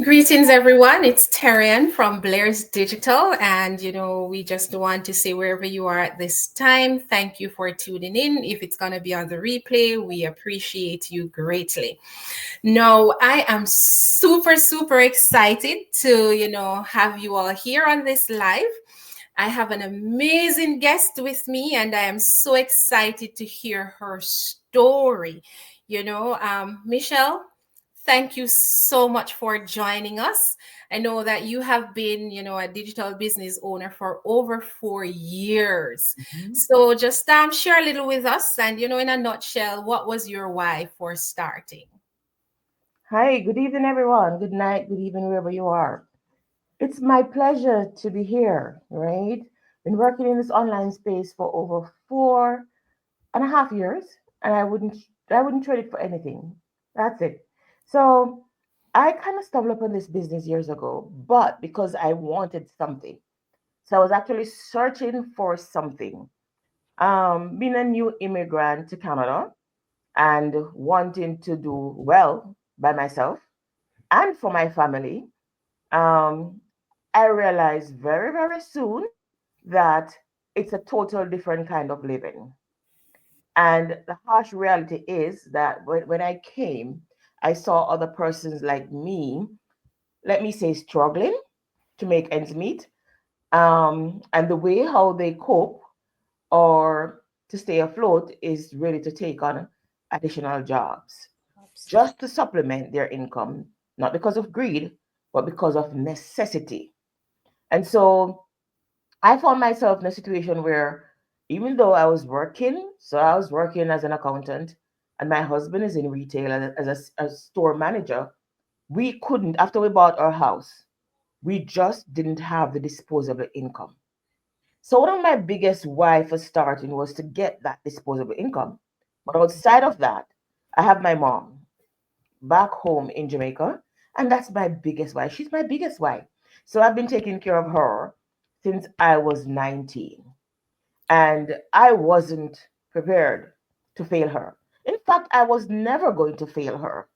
Greetings, everyone. It's Terrian from Blair's Digital. And, we just want to say wherever you are at this time, thank you for tuning in. If it's going to be on the replay, we appreciate you greatly. Now, I am super, super excited to, have you all here on this live. I have an amazing guest with me, and I am so excited to hear her story. Michelle, thank you so much for joining us. I know that you have been, a digital business owner for over 4 years. So just share a little with us, and in a nutshell, what was your why for starting? Hi, good evening, everyone. Good night, good evening, wherever you are. It's my pleasure to be here, right? Been working in this online space for over 4.5 years, and I wouldn't trade it for anything. That's it. So I kind of stumbled upon this business years ago, but because I wanted something. So I was actually searching for something. Being a new immigrant to Canada and wanting to do well by myself and for my family, um, I realized very, very soon that it's a total different kind of living. And the harsh reality is that when I came, I saw other persons like me, let me say, struggling to make ends meet. And the way how they cope or to stay afloat is really to take on additional jobs just to supplement their income, not because of greed, but because of necessity. And so I found myself in a situation where even though I was working, so I was working as an accountant, and my husband is in retail as a store manager, we couldn't, after we bought our house, we just didn't have the disposable income. So one of my biggest why for starting was to get that disposable income. But outside of that, I have my mom back home in Jamaica. And that's my biggest why. She's my biggest why. So I've been taking care of her since I was 19. And I wasn't prepared to fail her. In fact, I was never going to fail her.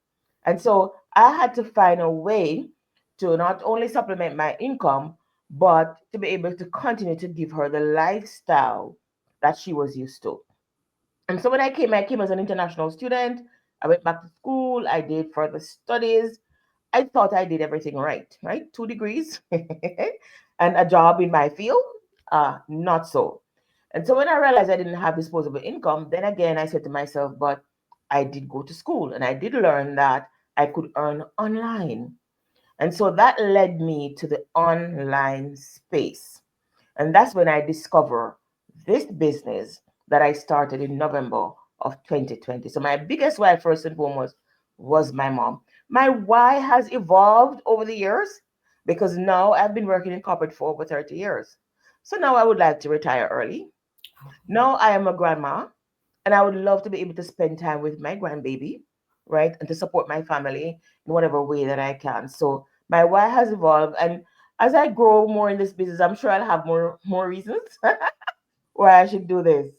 And so I had to find a way to not only supplement my income, but to be able to continue to give her the lifestyle that she was used to. And so when I came as an international student. I went back to school. I did further studies. I thought I did everything right, right? 2 degrees and a job in my field. Not so. And so when I realized I didn't have disposable income, then again I said to myself, but I did go to school and I did learn that I could earn online. And so that led me to the online space. And that's when I discovered this business that I started in November of 2020. So my biggest why, first and foremost, was my mom. My why has evolved over the years because now I've been working in corporate for over 30 years. So now I would like to retire early. Now I am a grandma and I would love to be able to spend time with my grandbaby, right? And to support my family in whatever way that I can. So my why has evolved. And as I grow more in this business, I'm sure I'll have more reasons why I should do this.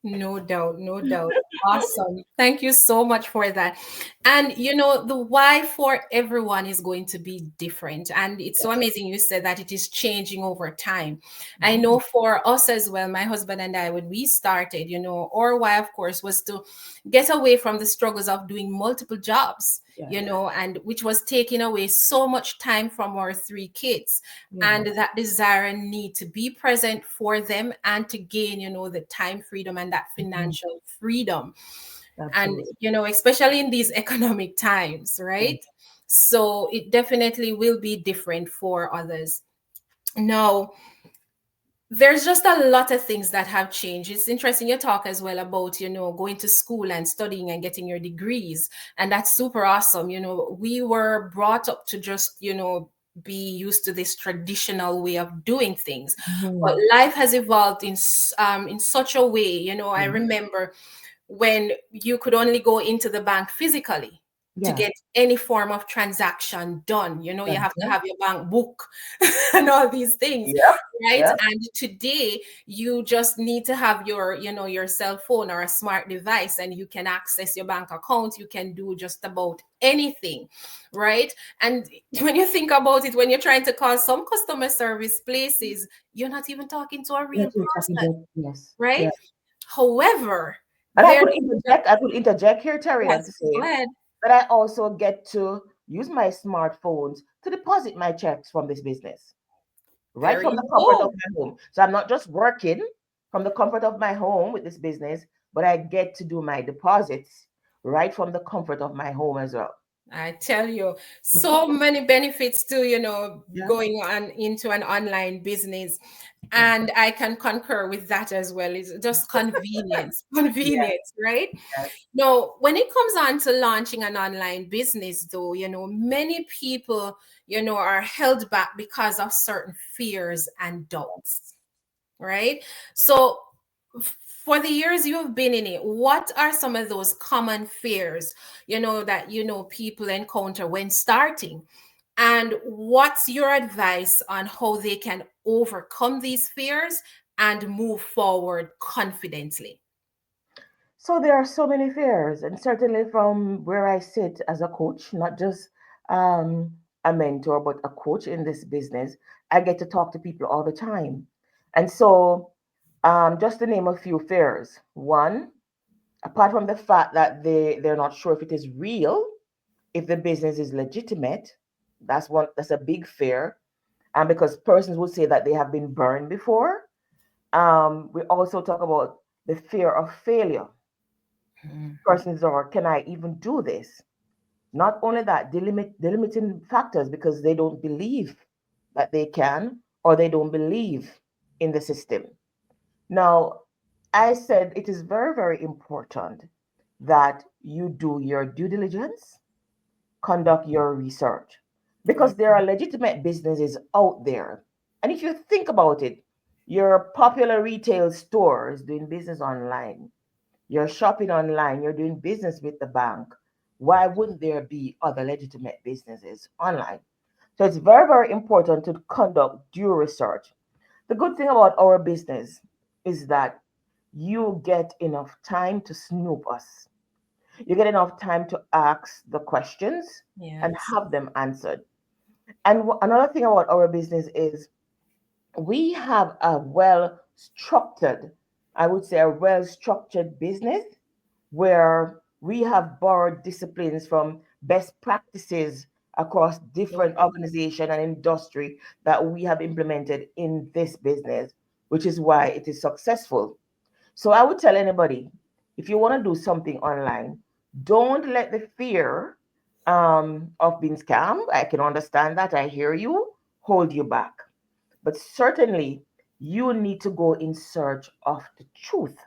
No doubt, no doubt. Awesome. Thank you so much for that. And the why for everyone is going to be different. And it's so amazing you said that it is changing over time. I know for us as well, my husband and I, when we started, our why, of course, was to get away from the struggles of doing multiple jobs, Yes. and which was taking away so much time from our 3 kids, Yeah. and that desire and need to be present for them and to gain the time freedom and that Mhm. financial freedom. And Absolutely. especially in these economic times, Yes. right? So it definitely will be different for others. Now, there's just a lot of things that have changed. It's interesting you talk as well about, going to school and studying and getting your degrees. And that's super awesome. We were brought up to just, be used to this traditional way of doing things. But Mhm. life has evolved in such a way. I Yeah. remember when you could only go into the bank physically. to Yeah. get any form of transaction done. You have to Uh-huh. have your bank book and all these things, Yep. right? Yep. And today you just need to have your cell phone or a smart device, and you can access your bank account. You can do just about anything, right? And when you think about it, when you're trying to call some customer service places, you're not even talking to a real That's what you're talking person, about. Yes. right? Yeah. However, And there, I could interject here, Terry, and to yes, go say ahead. that I also get to use my smartphones to deposit my checks from this business, right There from the you comfort of go. my home. So I'm not just working from the comfort of my home with this business, but I get to do my deposits right from the comfort of my home as well. I tell you, so many benefits to, Yeah. going on into an online business. Yeah. And I can concur with that as well. It's just convenience, Yeah. convenience, right? Yeah. Now, when it comes on to launching an online business, though, many people, are held back because of certain fears and doubts, right? So, for the years you've been in it, what are some of those common fears, that people encounter when starting? And what's your advice on how they can overcome these fears and move forward confidently? So there are so many fears, and certainly from where I sit as a coach, not just um, a mentor, but a coach in this business, I get to talk to people all the time. And so, just to name a few fears. One, apart from the fact that they're not sure if it is real, if the business is legitimate, that's a big fear. And because persons would say that they have been burned before. We also talk about the fear of failure. Mhm. Persons are, can I even do this? Not only that, the limiting factors because they don't believe that they can or they don't believe in the system. Now, I said it is very, very important that you do your due diligence, conduct your research, because there are legitimate businesses out there. And if you think about it, your popular retail stores doing business online, you're shopping online, you're doing business with the bank. Why wouldn't there be other legitimate businesses online? So it's very, very important to conduct due research. The good thing about our business is that you get enough time to snoop us. You get enough time to ask the questions and Yes. have them answered. And another thing about our business is we have a well structured, I would say, a well structured business where we have borrowed disciplines from best practices across different organization and industry that we have implemented in this business, which is why it is successful. So I would tell anybody, if you want to do something online, don't let the fear of being scammed, I can understand that, I hear you, hold you back. But certainly, you need to go in search of the truth,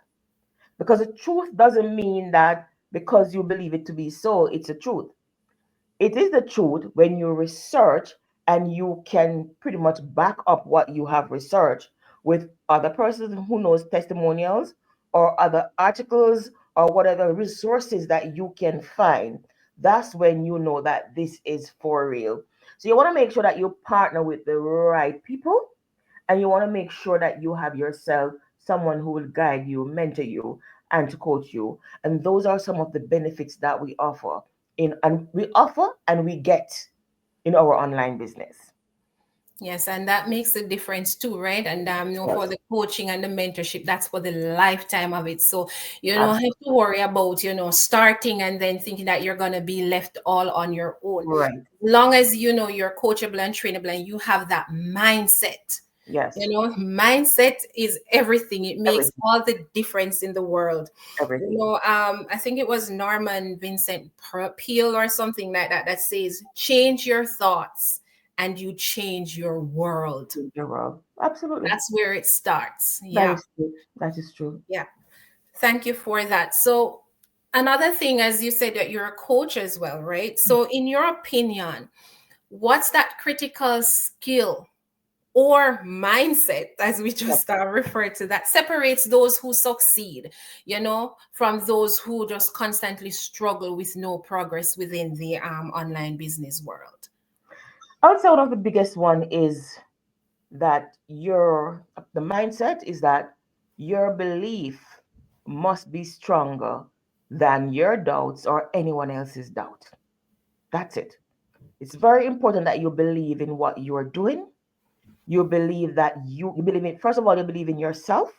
because the truth doesn't mean that because you believe it to be so, it's the truth. It is the truth when you research and you can pretty much back up what you have researched with other persons who knows testimonials or other articles or whatever resources that you can find. That's when you know that this is for real. So you want to make sure that you partner with the right people, and you want to make sure that you have yourself someone who will guide you, mentor you, and to coach you. And those are some of the benefits that we offer and we get in our online business. Yes, and that makes a difference too, right? And for Yes, the coaching and the mentorship, that's for the lifetime of it. So you don't have absolutely to worry about, starting and then thinking that you're gonna be left all on your own. right. Long as you're coachable and trainable and you have that mindset. Yes, Mindset is everything. It makes everything, all the difference in the world. everything. I think it was Norman Vincent Peale or something like that that says, change your thoughts and you change your world. In the world, absolutely. That's where it starts. That Yeah. is true. That is true. Yeah. Thank you for that. So, another thing, as you said, that you're a coach as well, right? So, in your opinion, what's that critical skill or mindset, as we Yep. just referred to, that separates those who succeed, from those who just constantly struggle with no progress within the online business world? I would say one of the biggest one is that the mindset is that your belief must be stronger than your doubts or anyone else's doubt. That's it. It's very important that you believe in what you're doing. You believe that you believe in, first of all, you believe in yourself.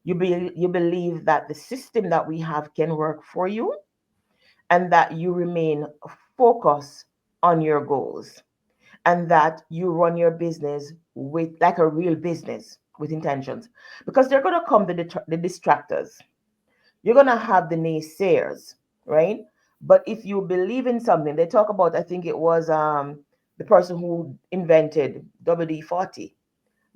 You believe that the system that we have can work for you, and that you remain focused on your goals, and that you run your business with like a real business with intentions, because they're going to come the distractors. You're going to have the naysayers, right? But if you believe in something, they talk about, I think it was the person who invented WD-40,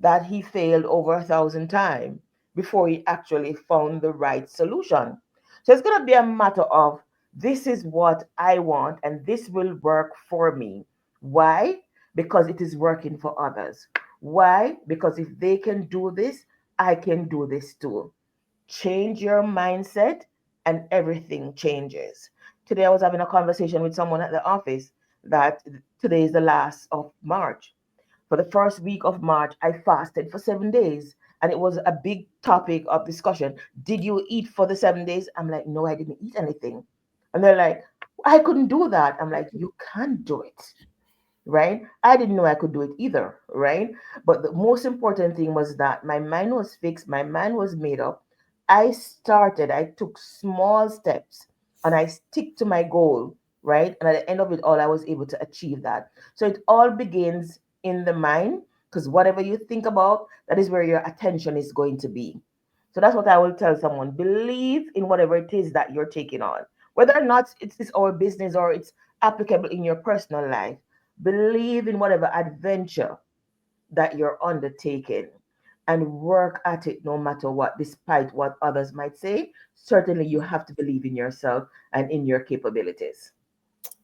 that he failed over 1,000 times before he actually found the right solution. So it's going to be a matter of, this is what I want and this will work for me. Why? Because it is working for others. Why? Because if they can do this, I can do this too. Change your mindset and everything changes. Today I was having a conversation with someone at the office that today is the last of March. For the first week of March, I fasted for 7 days. And it was a big topic of discussion. Did you eat for the 7 days? I'm like, no, I didn't eat anything. And they're like, I couldn't do that. I'm like, you can't do it, right? I didn't know I could do it either, right? But the most important thing was that my mind was fixed, my mind was made up. I took small steps and I stick to my goal, right? And at the end of it all, I was able to achieve that. So it all begins in the mind, because whatever you think about, that is where your attention is going to be. So that's what I will tell someone. Believe in whatever it is that you're taking on, whether or not it's our business or it's applicable in your personal life. Believe in whatever adventure that you're undertaking and work at it no matter what, despite what others might say. Certainly, you have to believe in yourself and in your capabilities.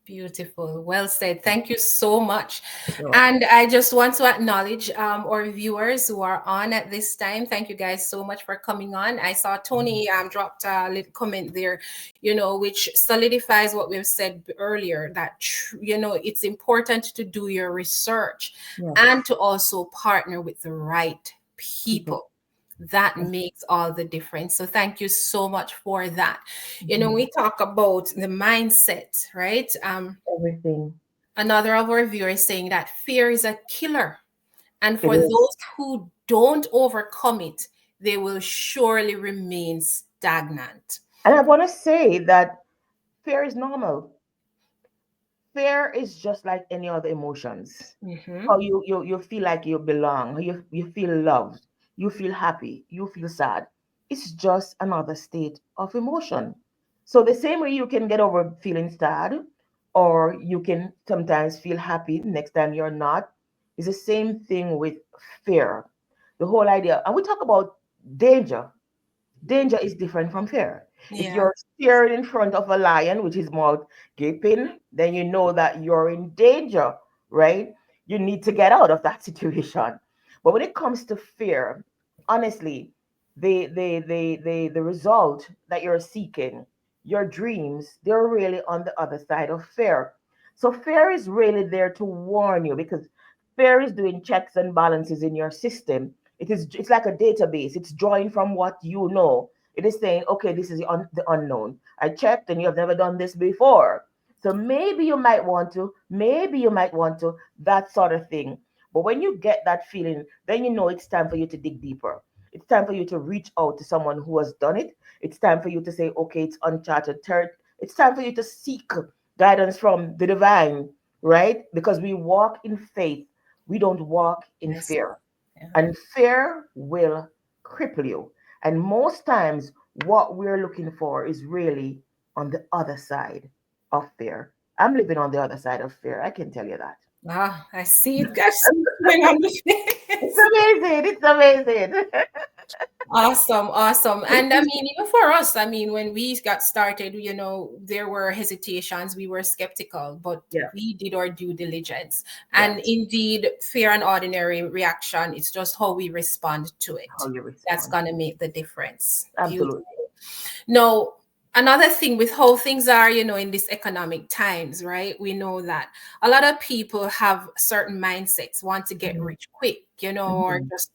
Beautiful. Well said. Thank you so much. Sure. And I just want to acknowledge our viewers who are on at this time. Thank you guys so much for coming on. I saw Tony dropped a little comment there, which solidifies what we've said earlier, that, it's important to do your research Yes, and to also partner with the right people. people. That Yes. makes all the difference. So thank you so much for that. Mhm. We talk about the mindset, right? Everything. Another of our viewers saying that fear is a killer. And It for is. those who don't overcome it, they will surely remain stagnant. And I want to say that fear is normal. Fear is just like any other emotions. Hmm. How you feel like you belong, you feel loved, you feel happy, you feel sad. It's just another state of emotion. So the same way you can get over feeling sad, or you can sometimes feel happy next time you're not, is the same thing with fear. The whole idea, and we talk about danger. Danger is different from fear. If Yeah. you're staring in front of a lion, which is mouth gaping, then you know that you're in danger, right? You need to get out of that situation. But when it comes to fear, honestly, the result that you're seeking, your dreams, they're really on the other side of fear. So fear is really there to warn you, because fear is doing checks and balances in your system. It's like a database. It's drawing from what you know. It is saying, okay, this is the unknown. I checked and you have never done this before. So maybe you might want to, that sort of thing. But when you get that feeling, then you know it's time for you to dig deeper. It's time for you to reach out to someone who has done it. It's time for you to say, okay, it's uncharted territory. It's time for you to seek guidance from the divine, right? Because we walk in faith, we don't walk in Yes. fear. Yeah. And fear will cripple you. And most times, what we're looking for is really on the other side of fear. I'm living on the other side of fear. I can tell you that. Ah, I see it, guys, going on the It's face. amazing. It's amazing. Awesome, awesome. And I mean, even for us, I mean, when we got started, there were hesitations, we were skeptical, but Yeah, we did our due diligence. And yes. indeed, fair and ordinary reaction, it's just how we respond to How it. you That's respond. going to make the difference. Beautiful. Absolutely. Now, another thing with how things are, in this economic times, right? We know that a lot of people have certain mindsets, want to get Mhm, rich quick, or mhm, just,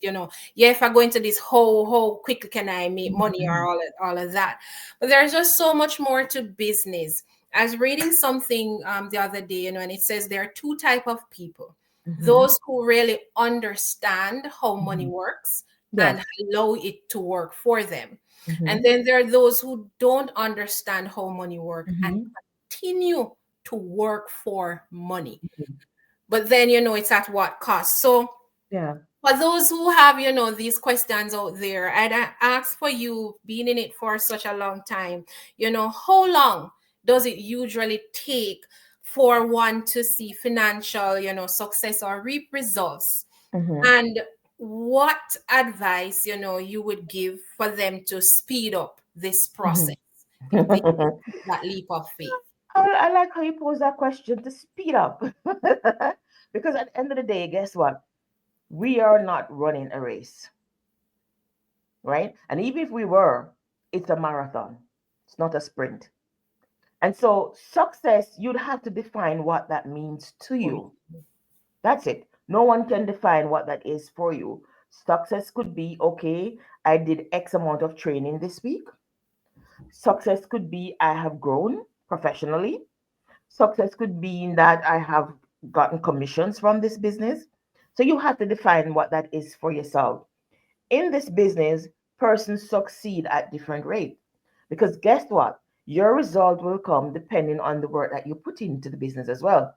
yeah, if I go into this, how quickly can I make money, or mhm, all of that. But there's just so much more to business. I was reading something the other day, and it says there are two type of people: mhm, those who really understand how money mhm. works and Yes. allow it to work for them, and Mhm, then there are those who don't understand how money works and mhm, continue to work for money. mhm. But then, it's at what cost? So Yeah. for those who have, these questions out there, I'd ask for you, being in it for such a long time, how long does it usually take for one to see financial, success or reap results? Mhm, And what advice, you would give for them to speed up this process mhm. if they take that leap of faith? I like how you pose that question to speed up. Because at the end of the day, guess what? We are not running a race, right? And even if we were, it's a marathon, it's not a sprint. And so, success, you'd have to define what that means to For you. you. That's it. No one can define what that is for you. Success could be okay, I did X amount of training this week. Success could be I have grown professionally. Success could be in that I have gotten commissions from this business. So you have to define what that is for yourself. In this business, persons succeed at different rates. Because guess what? Your result will come depending on the work that you put into the business as well.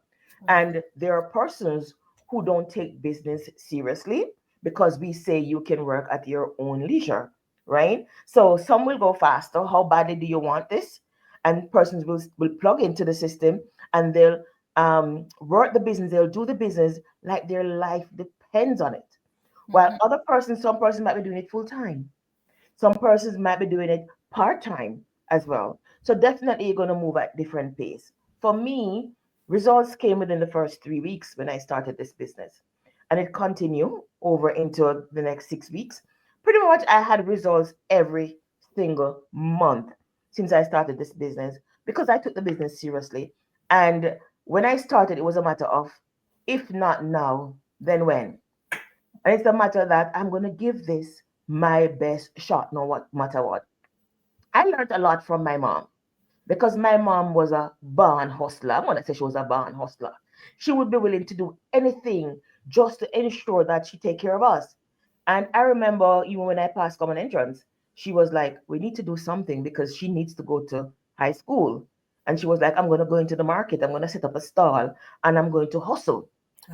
And there are persons who don't take business seriously because we say you can work at your own leisure, right? So some will go faster. How badly do you want this? And persons will plug into the system and they'll work the business, they'll do the business like their life depends on it. While Mhm. other persons, some persons might be doing it full time. Some persons might be doing it part time as well. So definitely you're going to move at different pace. For me, results came within the first 3 weeks when I started this business. And it continued over into the next 6 weeks. Pretty much I had results every single month since I started this business because I took the business seriously. And when I started, it was a matter of if not now, then when? And it's a matter that I'm going to give this my best shot, no what matter what. I learned a lot from my mom because my mom was a born hustler. I'm going to say she was a born hustler. She would be willing to do anything just to ensure that she take care of us. And I remember even when I passed common entrance, she was like, we need to do something because she needs to go to high school. And she was like, I'm going to go into the market. I'm going to set up a stall and I'm going to hustle.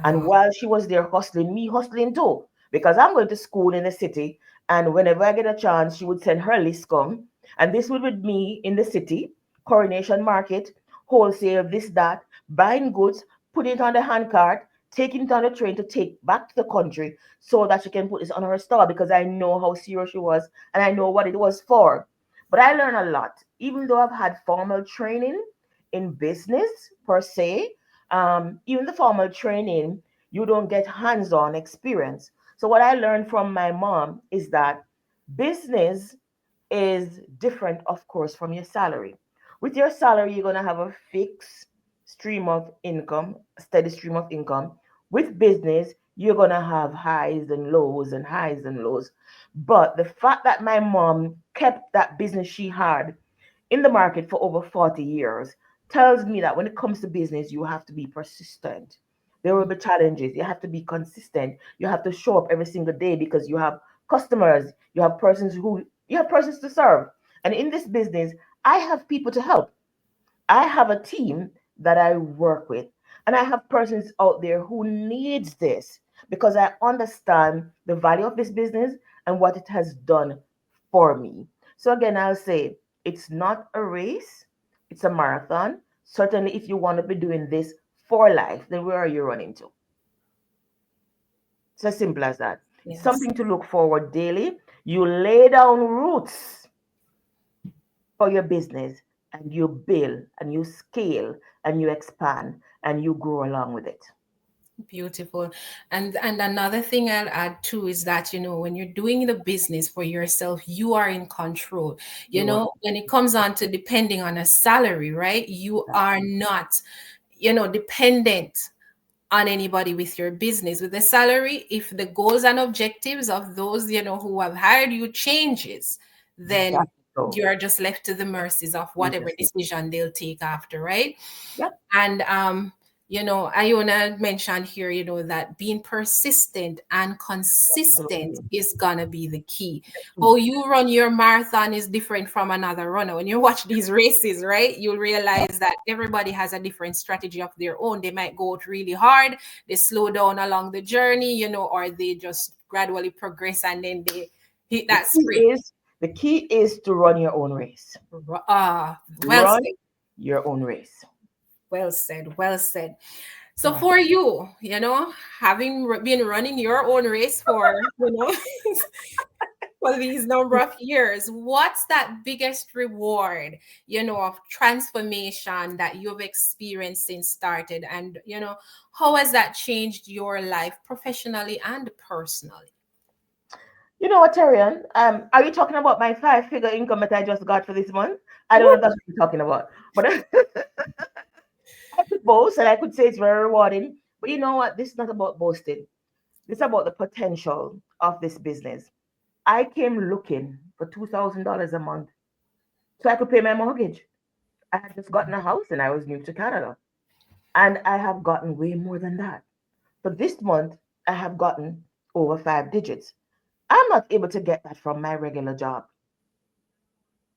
And Oh, while she was there hustling, me hustling too, because I'm going to school in the city. And whenever I get a chance, she would send her list come. And this would be me in the city, Coronation Market, wholesale, this, that, buying goods, putting it on the hand cart, taking it on the train to take back to the country so that she can put this on her store because I know how serious she was and I know what it was for. But I learned a lot, even though I've had formal training in business per se. Even the formal training, you don't get hands on experience. So, what I learned from my mom is that business is different, of course, from your salary. With your salary, you're going to have a fixed stream of income, a steady stream of income. With business, you're going to have highs and lows and highs and lows. But the fact that my mom kept that business she had in the market for over 40 years tells me that when it comes to business, you have to be persistent. There will be challenges. You have to be consistent. You have to show up every single day because you have customers, you have persons to serve. And in this business, I have people to help. I have a team that I work with, and I have persons out there who needs this because I understand the value of this business and what it has done for me. So again, I'll say it's not a race, it's a marathon. Certainly, if you want to be doing this for life, then where are you running to? It's as simple as that. Yes. something to look forward daily. You lay down roots for your business and you build and you scale and you expand and you grow along with it. Beautiful. And another thing I'll add too is that, when you're doing the business for yourself, you are in control. You are When it comes on to depending on a salary, right? You are exactly. not, dependent on anybody with your business. With the salary, if the goals and objectives of those, who have hired you changes, then Exactly so. you are just left to the mercies of You whatever just decision they'll take after, right? yep, And Iona mentioned here, that being persistent and consistent absolutely. is gonna be the key. Key. How you run your marathon is different from another runner. When you watch these races, right, you'll realize that everybody has a different strategy of their own. They might go out really hard, they slow down along the journey, or they just gradually progress and then they hit The that key sprint. is the key is to run your own race. Well Run said, your own race. well said, well said. So Yeah. for you, having been running your own race for, for these number of years, what's that biggest reward, of transformation that you've experienced since started? And, how has that changed your life professionally and personally? You know what, Terian? Are you talking about my five-figure income that I just got for this month? I don't know if Woo! that's what you're talking about, but I could boast and I could say it's very rewarding. But you know what? This is not about boasting. This is about the potential of this business. I came looking for $2,000 a month so I could pay my mortgage. I had just gotten a house and I was new to Canada. And I have gotten way more than that. But this month, I have gotten over 5 digits. I'm not able to get that from my regular job.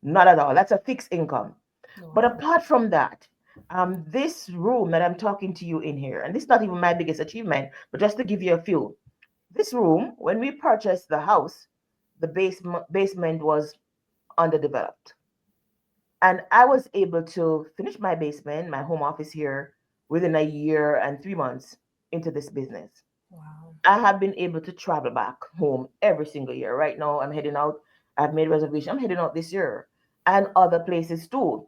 Not at all. That's a fixed income. But Wow. apart from that, this room that I'm talking to you in here, and this is not even my biggest achievement, but just to give you a few, this room, when we purchased the house, the basement was underdeveloped. And I was able to finish my basement, my home office here, within a year and 3 months into this business. Wow. I have been able to travel back home every single year. Right now, I'm heading out. I've made reservation. I'm heading out this year and other places too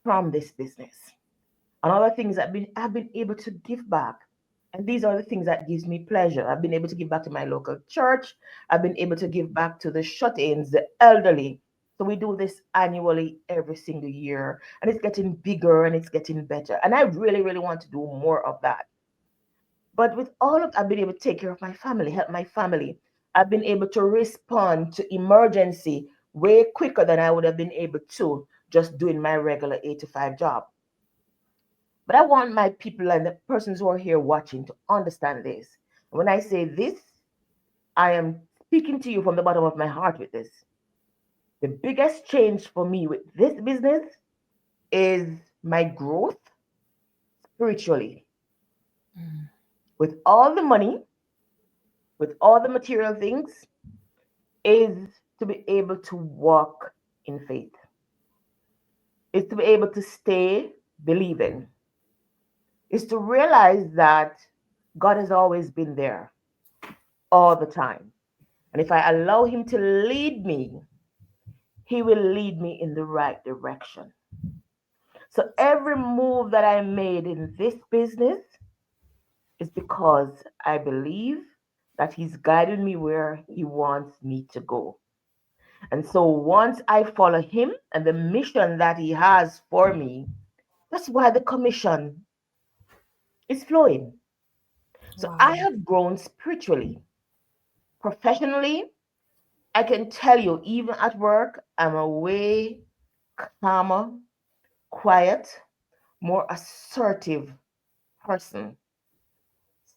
from this business. And other things I've been able to give back. And these are the things that gives me pleasure. I've been able to give back to my local church. I've been able to give back to the shut-ins, the elderly. So we do this annually every single year. And it's getting bigger and it's getting better. And I really, really want to do more of that. But with all of I've been able to take care of my family, help my family. I've been able to respond to emergency way quicker than I would have been able to just doing my regular 8 to 5 job. But I want my people and the persons who are here watching to understand this. When I say this, I am speaking to you from the bottom of my heart with this. The biggest change for me with this business is my growth spiritually. Mm. With all the money, with all the material things, is to be able to walk in faith. Is to be able to stay believing. Is to realize that God has always been there all the time. And if I allow Him to lead me, He will lead me in the right direction. So every move that I made in this business is because I believe that He's guiding me where He wants me to go. And so once I follow Him and the mission that He has for me, that's why the commission is flowing. So I Wow. have grown spiritually, professionally. I can tell you, even at work, I'm a way calmer, quiet, more assertive person.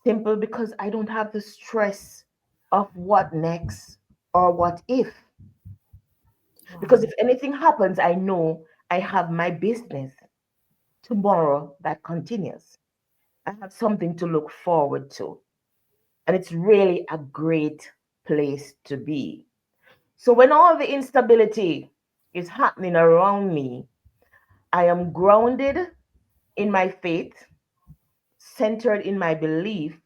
Simple because I don't have the stress of what next or what if. Because Wow. if anything happens, I know I have my business tomorrow that continues. I have something to look forward to. And it's really a great place to be. So when all the instability is happening around me, I am grounded in my faith, centered in my belief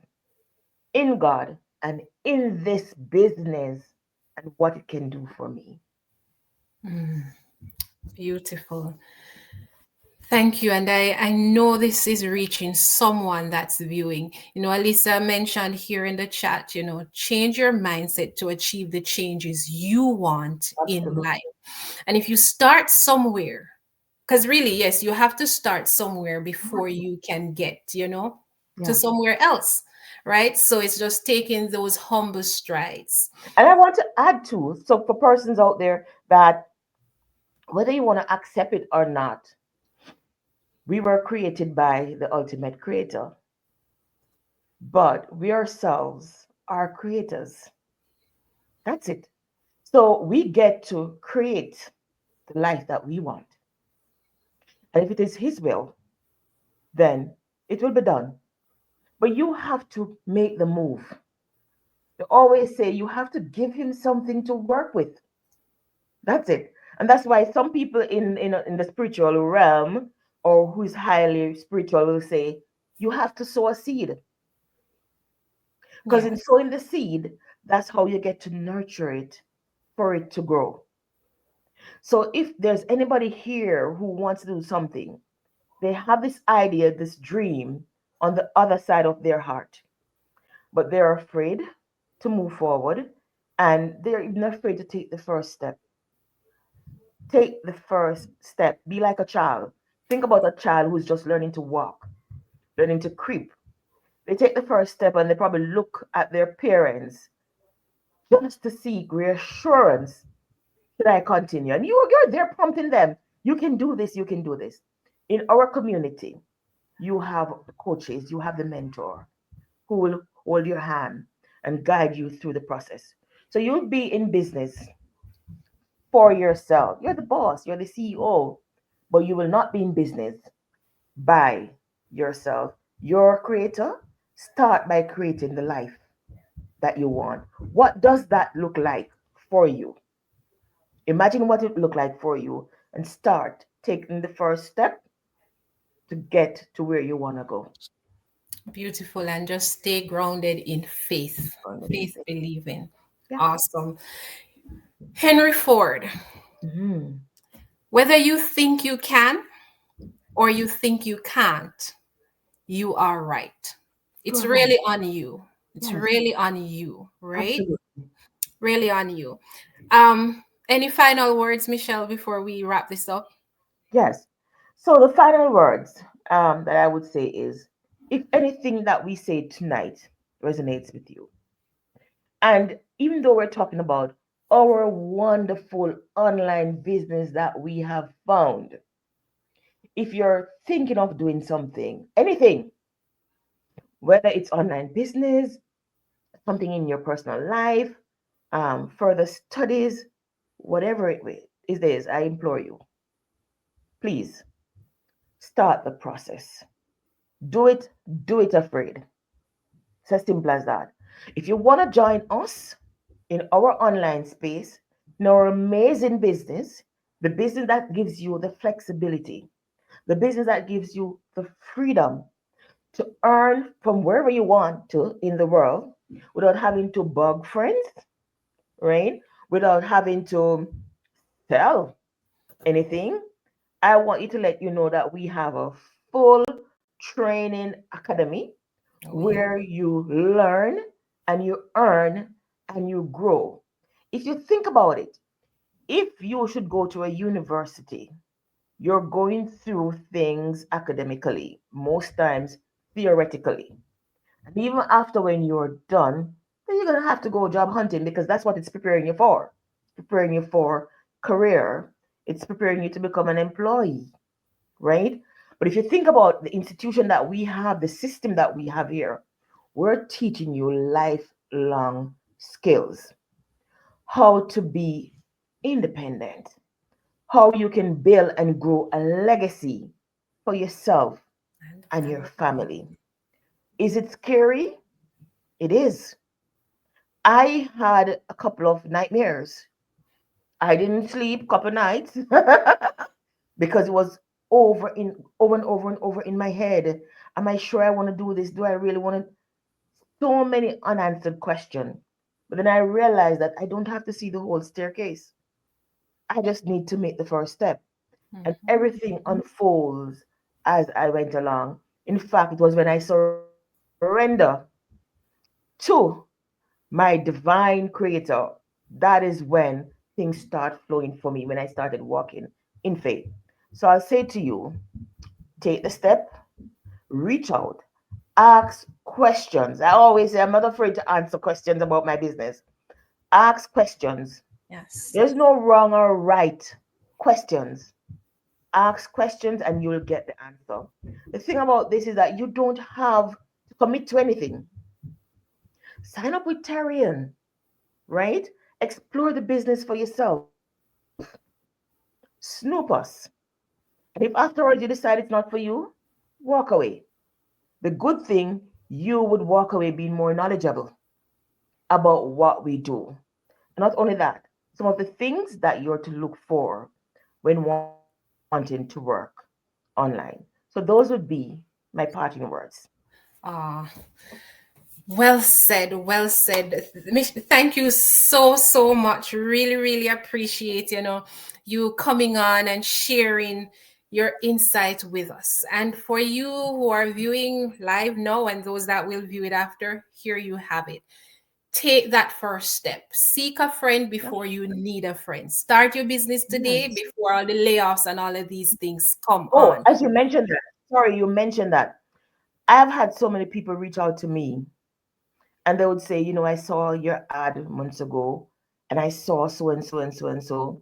in God and in this business and what it can do for me. Beautiful. Thank you. And I know this is reaching someone that's viewing. Alisa mentioned here in the chat, change your mindset to achieve the changes you want in Absolutely. life. And if you start somewhere, because really, yes, you have to start somewhere before you can get, to Yeah. somewhere else, right? So it's just taking those humble strides. And I want to add to, so for persons out there that whether you want to accept it or not, we were created by the ultimate creator, but we ourselves are creators. That's it. So we get to create the life that we want. And if it is His will, then it will be done. But you have to make the move. They always say you have to give Him something to work with. That's it. And that's why some people in the spiritual realm or who is highly spiritual will say, you have to sow a seed. Because Yeah. in sowing the seed, that's how you get to nurture it for it to grow. So if there's anybody here who wants to do something, they have this idea, this dream on the other side of their heart, but they're afraid to move forward and they're even afraid to take the first step. Take the first step. Be like a child. Think about a child who's just learning to walk, learning to creep. They take the first step and they probably look at their parents just to seek reassurance. Should I continue? And you're there prompting them. You can do this. You can do this. In our community, you have the coaches, you have the mentor who will hold your hand and guide you through the process. So you'll be in business for yourself. You're the boss, you're the CEO, but you will not be in business by yourself. You're a creator. Start by creating the life that you want. What does that look like for you? Imagine what it look like for you and start taking the first step to get to where you want to go. Beautiful. And just stay grounded in faith, faith believing. Yeah. Awesome. Henry Ford, Mhm. whether you think you can or you think you can't, you are right. You It's are right. really on you. It's Yes, really on you, right? absolutely. Really on you. Any final words, Michelle, before we wrap this up? Yes. So the final words that I would say is, if anything that we say tonight resonates with you, and even though we're talking about our wonderful online business that we have found, if you're thinking of doing something, anything, whether it's online business, something in your personal life, further studies, whatever it is, I implore you, please start the process. Do it, do it afraid. It's as simple as that. If you want to join us in our online space, in our amazing business, the business that gives you the flexibility, the business that gives you the freedom to earn from wherever you want to in the world without having to bug friends, right? Without having to sell anything, I want you to let you know that we have a full training academy Oh, yeah. where you learn and you earn and you grow. If you think about it, if you should go to a university, you're going through things academically, most times theoretically. And even after when you're done, then you're going to have to go job hunting because that's what it's preparing you for. Preparing you for career. It's preparing you to become an employee, right? But if you think about the institution that we have, the system that we have here, we're teaching you lifelong skills, how to be independent, how you can build and grow a legacy for yourself And and your family. family. Is it scary? It is. I had a couple of nightmares. I didn't sleep a couple nights because it was over and over in my head. Am I sure I want to do this? Do I really want to? So many unanswered questions. But then I realized that I don't have to see the whole staircase. I just need to make the first step. And Mhm. everything unfolds as I went along. In fact, it was when I surrender to my divine creator, that is when things start flowing for me, when I started walking in faith. So I'll say to you, take the step, reach out, ask questions. I always say I'm not afraid to answer questions about my business. Ask questions. Yes. There's no wrong or right questions. Ask questions and you will get the answer. The thing about this is that you don't have to commit to anything. Sign up with Tarian, right? Explore the business for yourself. Snoop us. And if afterwards you decide it's not for you, walk away. The good thing, you would walk away being more knowledgeable about what we do. And not only that, some of the things that you're to look for when wanting to work online. So those would be my parting words. Ah, well said, well said. Thank you so, so much. Really, really appreciate, you coming on and sharing your insight with us. And for you who are viewing live now and those that will view it after, here you have it. Take that first step. Seek a friend before you need a friend. Start your business today Yes. before all the layoffs and all of these things come Oh, on. as you mentioned that, sorry, you mentioned that. I've had so many people reach out to me and they would say, I saw your ad months ago and I saw so and so and so and so.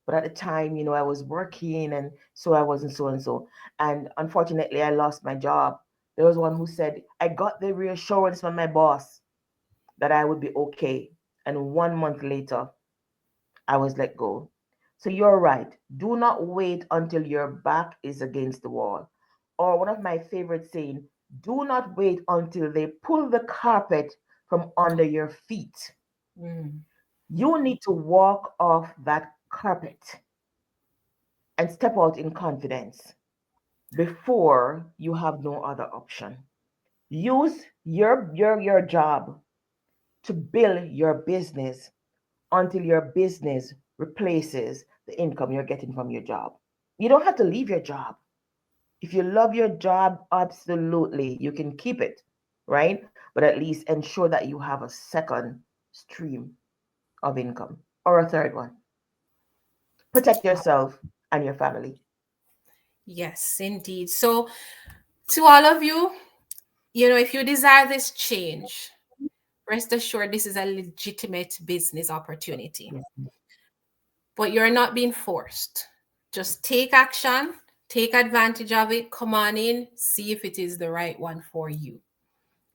But at the time, I was working and so I wasn't so and so. And unfortunately, I lost my job. There was one who said, I got the reassurance from my boss that I would be okay. And 1 month later, I was let go. So you're right. Do not wait until your back is against the wall. Or one of my favorite saying, do not wait until they pull the carpet from under your feet. Mm. You need to walk off that carpet and step out in confidence before you have no other option. Use your job to build your business until your business replaces the income you're getting from your job. You don't have to leave your job. If you love your job, absolutely, you can keep it, right? But at least ensure that you have a second stream of income or a third one. Protect yourself and your family. Yes, indeed. So, to all of you, if you desire this change, rest assured this is a legitimate business opportunity. Yes. But you're not being forced. Just take action, take advantage of it, come on in, see if it is the right one for you.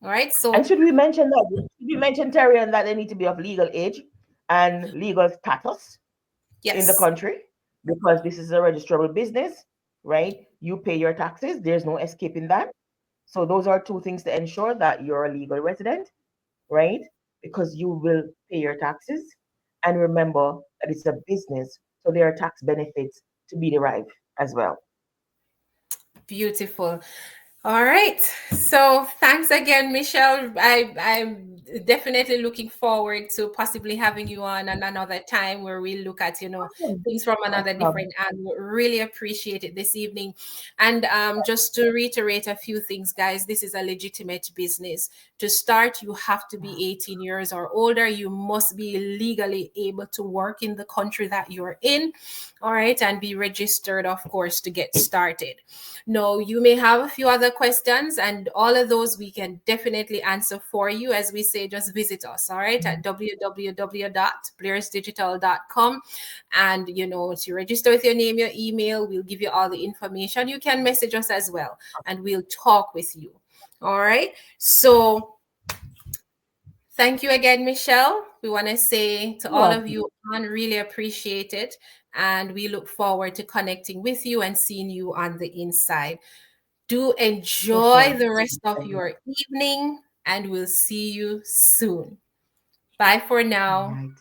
All right. And So, should we mention that? Should we mention, Terry, and that they need to be of legal age and legal status in the yes, country because this is a registrable business, right? You pay your taxes. There's no escaping that. So those are two things to ensure that you're a legal resident, right? Because you will pay your taxes. And remember that it's a business, so there are tax benefits to be derived as well. beautiful. All right. So thanks again, Michelle. I'm definitely looking forward to possibly having you on another time where we look at, Awesome. things from another Awesome. different angle. Really appreciate it this evening. And just to reiterate a few things, guys, this is a legitimate business. To start, you have to be 18 years or older. You must be legally able to work in the country that you're in. All right. And be registered, of course, to get started. No, you may have a few other questions, and all of those we can definitely answer for you. As we say, just visit us, all right, at www.blairsdigital.com. And, to register with your name, your email, we'll give you all the information. You can message us as well, and we'll talk with you. All right. So, thank you again, Michelle. We want to say to You're all of welcome. you, I really appreciate it. And we look forward to connecting with you and seeing you on the inside. Do For enjoy sure. the rest of your evening, and we'll see you soon. Bye for All now. right.